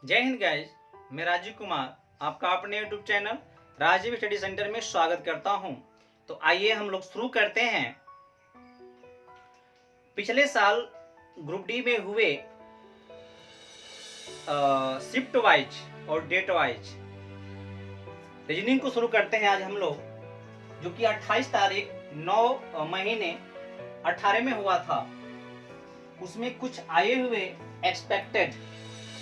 जय हिंद गाइस, मैं राजीव कुमार आपका अपने YouTube channel Rajiv study centre में स्वागत करता हूं। तो आइए हम लोग शुरू करते हैं। पिछले साल ग्रुप डी में हुए शिफ्ट वाइज और डेट वाइज रीजनिंग को शुरू करते हैं आज हम लोग, जो कि 28 तारीख 9 महीने 18 में हुआ था। उसमें कुछ आए हुए एक्सपेक्टेड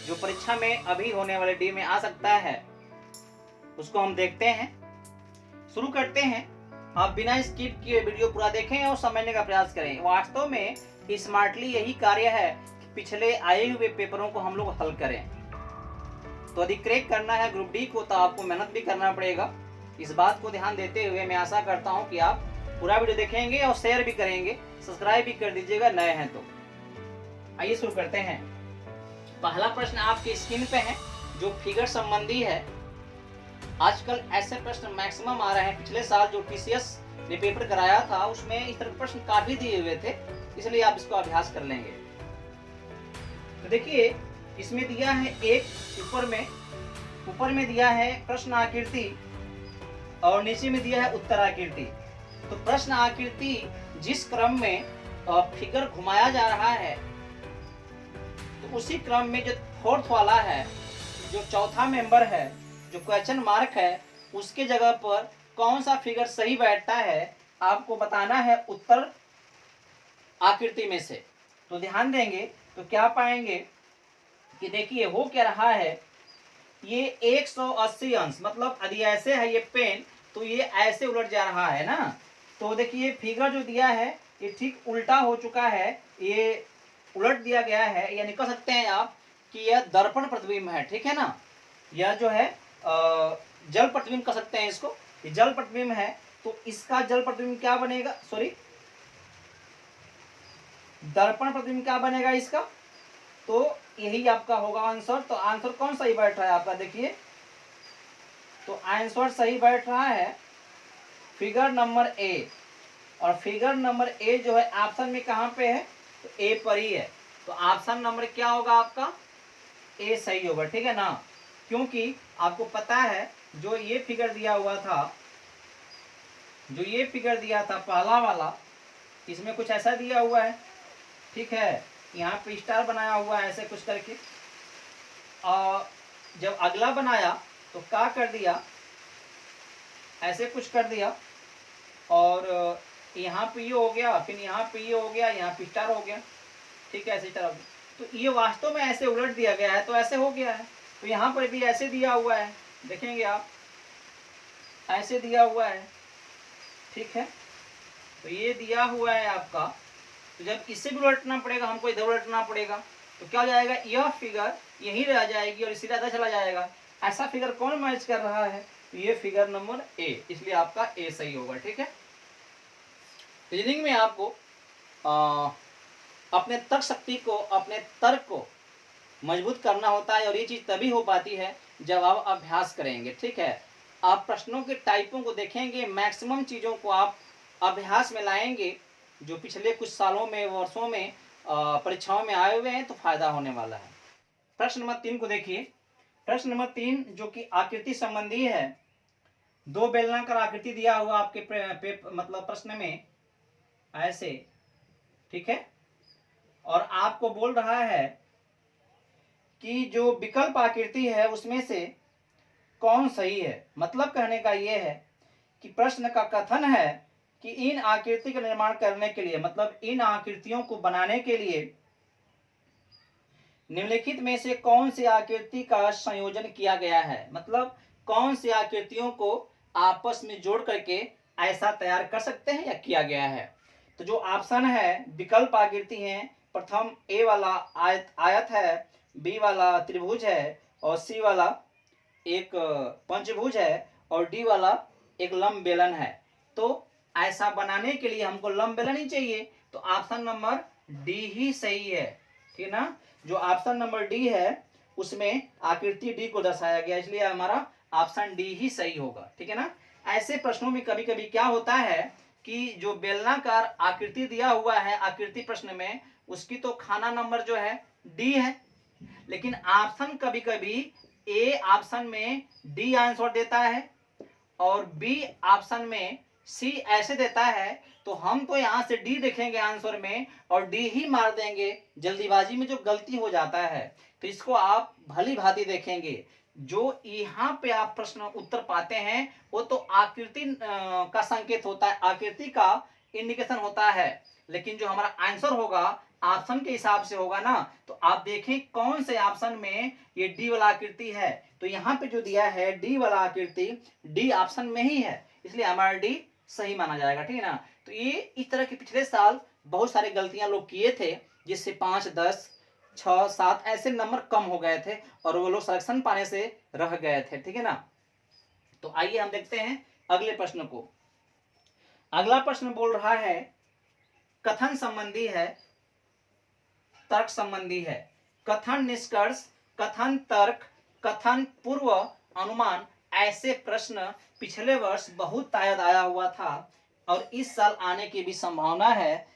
जो परीक्षा में अभी होने वाले डी में आ सकता है, उसको हम देखते हैं। शुरू करते हैं। आप बिना स्किप किए वीडियो पूरा देखें और समझने का प्रयास करें। वास्तव में स्मार्टली यही कार्य है कि पिछले आए हुए पेपरों को हम लोग हल करें। तो यदि क्रैक करना है ग्रुप डी को तो आपको मेहनत भी करना पड़ेगा। इस बात को ध्यान देते हुए मैं आशा करता हूं कि आप पूरा वीडियो देखेंगे और शेयर भी करेंगे, सब्सक्राइब भी कर दीजिएगा नए हैं तो। आइए शुरू करते हैं। पहला प्रश्न आपके स्क्रीन पे है जो फिगर संबंधी है। आजकल ऐसे प्रश्न मैक्सिमम आ रहे हैं। पिछले साल जो टीसीएस ने पेपर कराया था उसमें इस तरह के प्रश्न काफी दिए हुए थे, इसलिए आप इसको अभ्यास कर लेंगे। तो देखिए, इसमें दिया है एक ऊपर में दिया है प्रश्न आकृति और नीचे में दिया है उत्तर आकृति। तो प्रश्न आकृति जिस क्रम में फिगर घुमाया जा रहा है, तो उसी क्रम में जो फोर्थ वाला है, जो चौथा मेंबर है, जो क्वेश्चन मार्क है, उसके जगह पर कौन सा फिगर सही बैठता है आपको बताना है उत्तर आकृति में से। तो ध्यान देंगे तो क्या पाएंगे कि देखिए हो क्या रहा है, ये 180 अंश, मतलब यदि ऐसे है ये पेन तो ये ऐसे उलट जा रहा है ना। तो देखिए फिगर जो दिया है ये ठीक उल्टा हो चुका है, ये उलट दिया गया है, यानी कह सकते हैं आप कि यह दर्पण प्रतिबिंब है। ठीक है ना, यह जो है जल प्रतिबिंब कह सकते हैं इसको, ये जल प्रतिबिंब है। तो इसका जल प्रतिबिंब क्या बनेगा, सॉरी दर्पण प्रतिबिंब क्या बनेगा इसका, तो यही आपका होगा आंसर। तो आंसर कौन सही बैठ रहा है आपका, देखिए तो आंसर सही बैठ रहा है फिगर नंबर ए। और फिगर नंबर ए जो है ऑप्शन में कहां पे है, तो ए पर ही है। तो ऑप्शन नंबर क्या होगा आपका, ए सही होगा। ठीक है ना, क्योंकि आपको पता है जो ये फिगर दिया हुआ था, जो ये फिगर दिया था पहला वाला, इसमें कुछ ऐसा दिया हुआ है। ठीक है, यहाँ पे स्टार बनाया हुआ है ऐसे कुछ करके। और जब अगला बनाया तो क्या कर दिया, ऐसे कुछ कर दिया, और यहाँ पे ये हो गया, फिर यहाँ पे ये हो गया, यहाँ पे स्टार हो गया। ठीक है, ऐसे स्टार हो गया। तो ये वास्तव में ऐसे उलट दिया गया है, तो ऐसे हो गया है। तो यहाँ पर भी ऐसे दिया हुआ है, देखेंगे आप ऐसे दिया हुआ है। ठीक है, तो ये दिया हुआ है आपका। तो जब इससे भी उलटना पड़ेगा हमको, इधर उलटना पड़ेगा, तो क्या हो जाएगा, यह फिगर यहीं रह जाएगी और इसी तरह चला जाएगा। ऐसा फिगर कौन मैच कर रहा है, तो ये फिगर नंबर ए, इसलिए आपका ए सही होगा। ठीक है, रीजनिंग में आपको अपने तर्क शक्ति को, अपने तर्क को मजबूत करना होता है, और ये चीज तभी हो पाती है जब आप अभ्यास करेंगे। ठीक है, आप प्रश्नों के टाइपों को देखेंगे, मैक्सिमम चीजों को आप अभ्यास में लाएंगे जो पिछले कुछ सालों में, वर्षों में परीक्षाओं में आए हुए हैं, तो फायदा होने वाला है। प्रश्न नंबर 3 को देखिए। प्रश्न नंबर 3 जो कि आकृति संबंधी है, दो बेलनाकार आकृति दिया हुआ आपके मतलब प्रश्न में ऐसे। ठीक है, और आपको बोल रहा है कि जो विकल्प आकृति है उसमें से कौन सही है। मतलब कहने का यह है कि प्रश्न का कथन है कि इन आकृति का निर्माण करने के लिए, मतलब इन आकृतियों को बनाने के लिए निम्नलिखित में से कौन सी आकृति का संयोजन किया गया है। मतलब कौन सी आकृतियों को आपस में जोड़ करके ऐसा तैयार कर सकते हैं या किया गया है। तो जो ऑप्शन है विकल्प आकृति है, प्रथम ए वाला आयत है, बी वाला त्रिभुज है, और सी वाला एक पंचभुज है, और डी वाला एक लंब बेलन है। तो ऐसा बनाने के लिए हमको लंब बेलन ही चाहिए, तो ऑप्शन नंबर डी ही सही है। ठीक है ना, जो ऑप्शन नंबर डी है उसमें आकृति डी को दर्शाया गया, इसलिए हमारा ऑप्शन डी ही सही होगा। ठीक है ना, ऐसे प्रश्नों में कभी कभी क्या होता है कि जो बेलनाकार आकृति दिया हुआ है आकृति प्रश्न में, उसकी तो खाना नंबर जो है डी है, लेकिन ऑप्शन कभी कभी ए ऑप्शन में डी आंसर देता है और बी ऑप्शन में सी ऐसे देता है, तो हम तो यहां से डी देखेंगे आंसर में और डी ही मार देंगे। जल्दीबाजी में जो गलती हो जाता है, तो इसको आप भली भांति देखेंगे। जो यहाँ पे आप प्रश्न उत्तर पाते हैं वो तो आकृति का संकेत होता है, आकृति का इंडिकेशन होता है, लेकिन जो हमारा आंसर होगा ऑप्शन के हिसाब से होगा ना। तो आप देखें कौन से ऑप्शन में ये डी वाला आकृति है, तो यहाँ पे जो दिया है डी वाला आकृति डी ऑप्शन में ही है, इसलिए हमारा डी सही माना जाएगा। ठीक है ना। तो ये इस तरह के पिछले साल बहुत सारी गलतियां लोग किए थे, जिससे 5, 10, 6, 7 ऐसे नंबर कम हो गए थे और वो लोग सिलेक्शन पाने से रह गए थे। ठीक है ना। तो आइए हम देखते हैं अगले प्रश्न को। अगला प्रश्न बोल रहा है कथन संबंधी है, तर्क संबंधी है। कथन निष्कर्ष, कथन तर्क, कथन पूर्व अनुमान, ऐसे प्रश्न पिछले वर्ष बहुत शायद आया हुआ था और इस साल आने की भी संभावना है।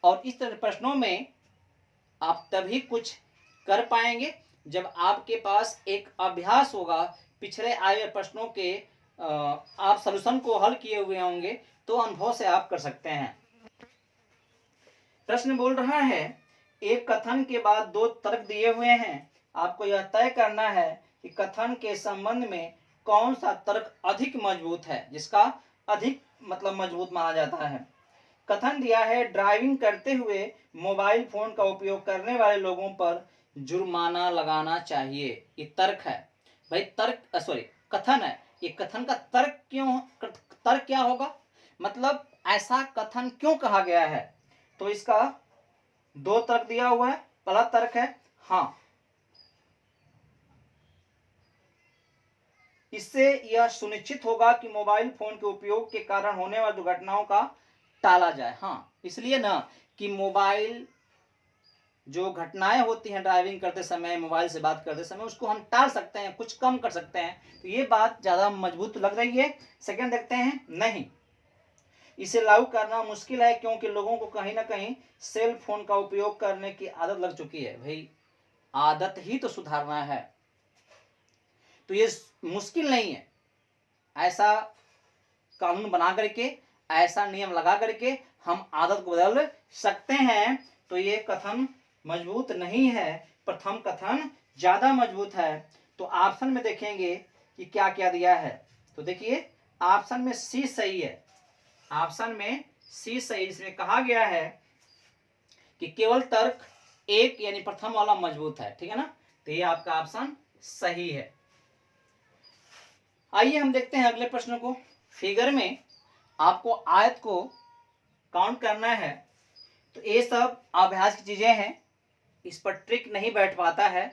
और इस तरह प्रश्नों में आप तभी कुछ कर पाएंगे जब आपके पास एक अभ्यास होगा, पिछले आए हुए प्रश्नों के आप सलूशन को हल किए हुए होंगे, तो अनुभव से आप कर सकते हैं। प्रश्न बोल रहा है एक कथन के बाद 2 तर्क दिए हुए हैं, आपको यह तय करना है कि कथन के संबंध में कौन सा तर्क अधिक मजबूत है, जिसका अधिक मतलब मजबूत माना जाता है। कथन दिया है ड्राइविंग करते हुए मोबाइल फोन का उपयोग करने वाले लोगों पर जुर्माना लगाना चाहिए। ये तर्क है भाई, तर्क सॉरी कथन है। ये कथन का तर्क क्यों, तर्क क्या होगा, मतलब ऐसा कथन क्यों कहा गया है। तो इसका 2 तर्क दिया हुआ है। पहला तर्क है हाँ, इससे यह सुनिश्चित होगा कि मोबाइल फोन के उपयोग के कारण होने वाली दुर्घटनाओं का टाला जाए। हाँ, इसलिए ना कि मोबाइल जो घटनाएं होती हैं ड्राइविंग करते समय, मोबाइल से बात करते समय, उसको हम टाल सकते हैं, कुछ कम कर सकते हैं। तो ये बात ज्यादा मजबूत लग रही है। सेकंड देखते हैं नहीं, इसे लागू करना मुश्किल है क्योंकि लोगों को कहीं ना कहीं सेल फोन का उपयोग करने की आदत लग चुकी है। भाई आदत ही तो सुधारना है, तो ये मुश्किल नहीं है। ऐसा कानून बना करके, ऐसा नियम लगा करके हम आदत को बदल सकते हैं। तो ये कथन मजबूत नहीं है, प्रथम कथन ज्यादा मजबूत है। तो ऑप्शन में देखेंगे कि क्या क्या दिया है। तो देखिए ऑप्शन में सी सही है, ऑप्शन में सी सही। इसमें कहा गया है कि केवल तर्क 1 यानी प्रथम वाला मजबूत है। ठीक है ना। तो ये आपका ऑप्शन सही है। आइए हम देखते हैं अगले प्रश्न को। फिगर में आपको आयत को काउंट करना है। तो ये सब अभ्यास की चीजें हैं, इस पर ट्रिक नहीं बैठ पाता है।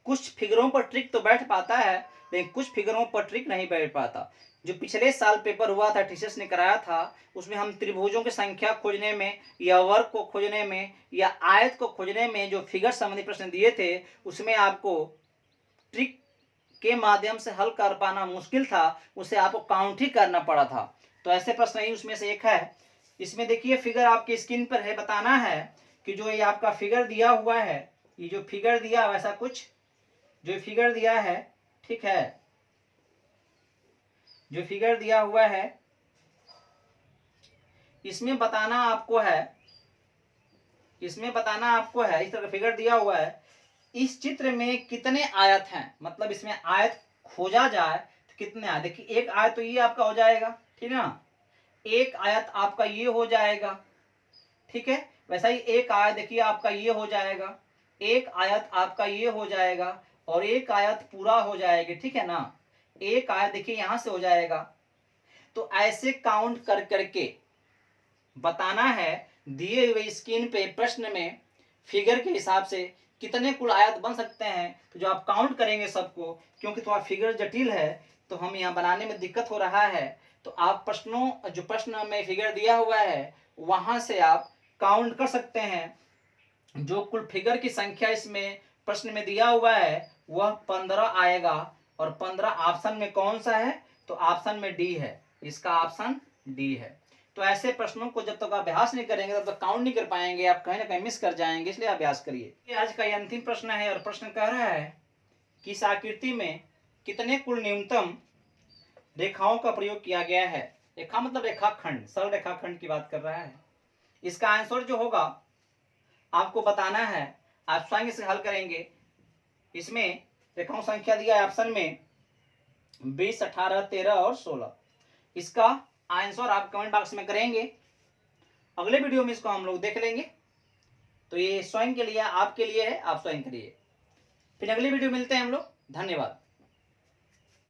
कुछ फिगरों पर ट्रिक तो बैठ पाता है, लेकिन कुछ फिगरों पर ट्रिक नहीं बैठ पाता। जो पिछले साल पेपर हुआ था, टीचर्स ने कराया था, उसमें हम त्रिभुजों की संख्या खोजने में या वर्ग को खोजने में या आयत को खोजने में जो फिगर संबंधी प्रश्न दिए थे, उसमें आपको ट्रिक के माध्यम से हल कर पाना मुश्किल था, उसे आपको काउंट ही करना पड़ा था। तो ऐसे प्रश्न ही उसमें से एक है। इसमें देखिए फिगर आपकी स्क्रीन पर है, बताना है कि जो ये आपका फिगर दिया हुआ है, ये जो फिगर दिया वैसा कुछ जो फिगर दिया है, ठीक है, जो फिगर दिया हुआ है इसमें बताना आपको है, इसमें बताना आपको है, इस तरह का फिगर दिया हुआ है, इस चित्र में कितने आयत हैं, मतलब इसमें आयत खोजा जाए तो कितने आयत। देखिए एक आयत तो ये आपका हो जाएगा, ठीक है ना, एक आयत आपका ये हो जाएगा, ठीक है। वैसा ही एक आयत देखिए आपका ये हो जाएगा, एक आयत आपका ये हो जाएगा और एक आयत पूरा हो जाएगी, ठीक है ना। एक आयत देखिए यहां से हो जाएगा। तो ऐसे काउंट कर करके बताना है दिए हुए स्क्रीन पे प्रश्न में फिगर के हिसाब से कितने कुल आयत बन सकते हैं। तो जो आप काउंट करेंगे सबको, क्योंकि थोड़ा फिगर जटिल है तो हम यहाँ बनाने में दिक्कत हो रहा है, तो आप प्रश्नों जो प्रश्न में फिगर दिया हुआ है वहां से आप काउंट कर सकते हैं। जो कुल फिगर की संख्या इसमें प्रश्न में दिया हुआ है वह 15 आएगा और 15 ऑप्शन में कौन सा है, तो ऑप्शन में डी है, इसका ऑप्शन डी है। तो ऐसे प्रश्नों को जब तक अभ्यास नहीं करेंगे तब तक काउंट नहीं कर पाएंगे, आप कहीं ना कहीं मिस कर जाएंगे, इसलिए अभ्यास करिए। ये आज का ये अंतिम प्रश्न है और प्रश्न कह रहा है कि इस आकृति में कितने कुल न्यूनतम रेखाओं का प्रयोग किया गया है। रेखा मतलब रेखाखंड, सरल रेखाखंड की बात कर रहा है। इसका आंसर जो होगा आपको बताना है, आप स्वयं से हल करेंगे। इसमें रेखाओं संख्या दिया है ऑप्शन में 20, 18, 13 और 16। इसका आंसर आप कमेंट बॉक्स में करेंगे, अगले वीडियो में इसको हम लोग देख लेंगे। तो ये स्वयं के लिए, आपके लिए है, आप स्वयं करिए। फिर अगले वीडियो मिलते हैं हम लोग। धन्यवाद।